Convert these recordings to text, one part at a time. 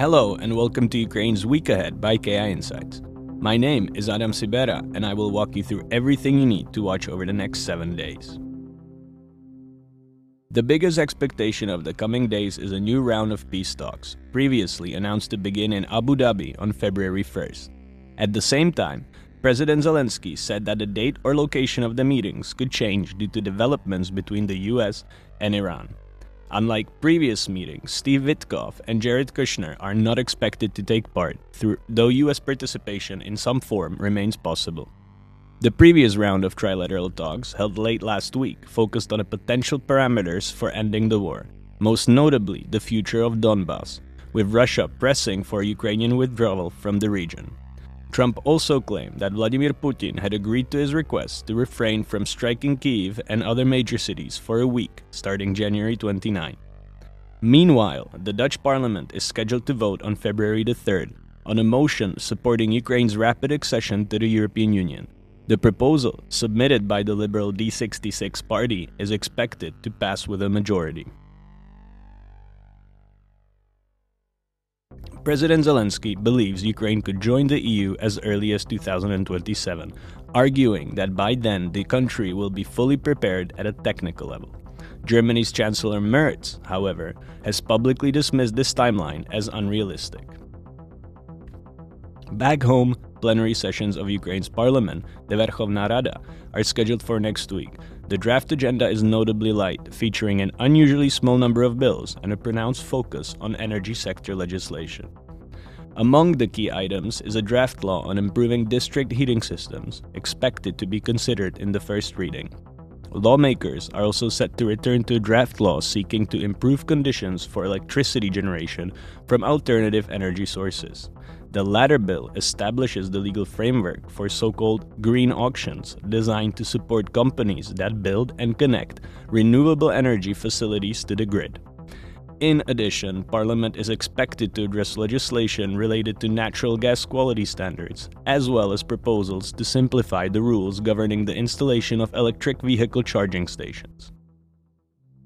Hello and welcome to Ukraine's Week Ahead by KI Insights. My name is Adam Sibera and I will walk you through everything you need to watch over the next 7 days. The biggest expectation of the coming days is a new round of peace talks, previously announced to begin in Abu Dhabi on February 1st. At the same time, President Zelensky said that the date or location of the meetings could change due to developments between the US and Iran. Unlike previous meetings, Steve Witkoff and Jared Kushner are not expected to take part, though US participation in some form remains possible. The previous round of trilateral talks, held late last week, focused on the potential parameters for ending the war, most notably the future of Donbass, with Russia pressing for Ukrainian withdrawal from the region. Trump also claimed that Vladimir Putin had agreed to his request to refrain from striking Kyiv and other major cities for a week, starting January 29. Meanwhile, the Dutch parliament is scheduled to vote on February the 3rd on a motion supporting Ukraine's rapid accession to the European Union. The proposal, submitted by the Liberal D66 party, is expected to pass with a majority. President Zelensky believes Ukraine could join the EU as early as 2027, arguing that by then the country will be fully prepared at a technical level. Germany's Chancellor Merz, however, has publicly dismissed this timeline as unrealistic. Back home, plenary sessions of Ukraine's parliament, the Verkhovna Rada, are scheduled for next week. The draft agenda is notably light, featuring an unusually small number of bills and a pronounced focus on energy sector legislation. Among the key items is a draft law on improving district heating systems, expected to be considered in the first reading. Lawmakers are also set to return to a draft law seeking to improve conditions for electricity generation from alternative energy sources. The latter bill establishes the legal framework for so-called green auctions designed to support companies that build and connect renewable energy facilities to the grid. In addition, Parliament is expected to address legislation related to natural gas quality standards, as well as proposals to simplify the rules governing the installation of electric vehicle charging stations.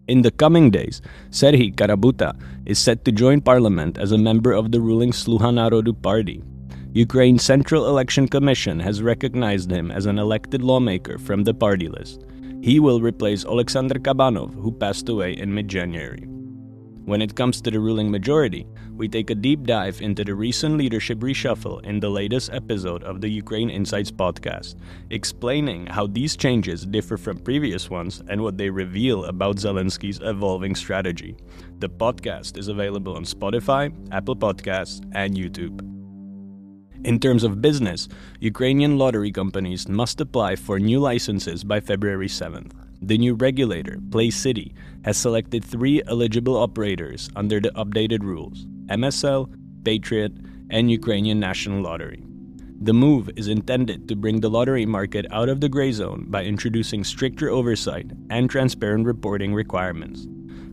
In the coming days, Serhiy Karabuta is set to join parliament as a member of the ruling Sluha Narodu party. Ukraine's Central Election Commission has recognized him as an elected lawmaker from the party list. He will replace Oleksandr Kabanov, who passed away in mid-January. When it comes to the ruling majority, we take a deep dive into the recent leadership reshuffle in the latest episode of the Ukraine Insights podcast, explaining how these changes differ from previous ones and what they reveal about Zelensky's evolving strategy. The podcast is available on Spotify, Apple Podcasts, and YouTube. In terms of business, Ukrainian lottery companies must apply for new licenses by February 7th. The new regulator, Play City, has selected 3 eligible operators under the updated rules: MSL, Patriot, and Ukrainian National Lottery. The move is intended to bring the lottery market out of the gray zone by introducing stricter oversight and transparent reporting requirements.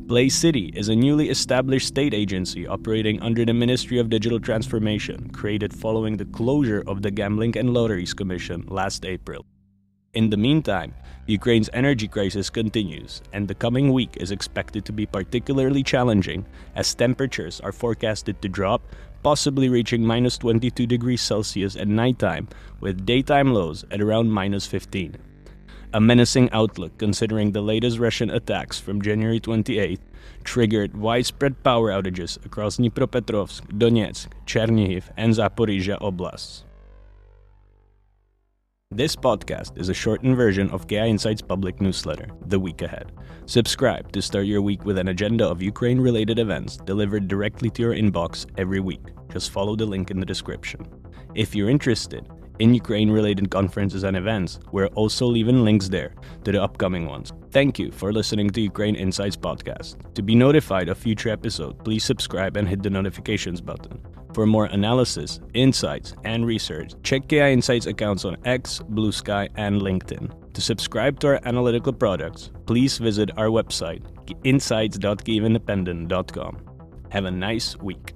Play City is a newly established state agency operating under the Ministry of Digital Transformation, created following the closure of the Gambling and Lotteries Commission last April. In the meantime, Ukraine's energy crisis continues, and the coming week is expected to be particularly challenging as temperatures are forecasted to drop, possibly reaching minus 22 degrees Celsius at nighttime, with daytime lows at around minus 15. A menacing outlook considering the latest Russian attacks from January 28th triggered widespread power outages across Dnipropetrovsk, Donetsk, Chernihiv, and Zaporizhia oblasts. This podcast is a shortened version of KI Insights' public newsletter, The Week Ahead. Subscribe to start your week with an agenda of Ukraine-related events delivered directly to your inbox every week. Just follow the link in the description. If you're interested in Ukraine-related conferences and events, we're also leaving links there to the upcoming ones. Thank you for listening to Ukraine Insights podcast. To be notified of future episodes, please subscribe and hit the notifications button. For more analysis, insights, and research, check KI Insights accounts on X, Blue Sky, and LinkedIn. To subscribe to our analytical products, please visit our website, insights.kyivindependent.com. Have a nice week.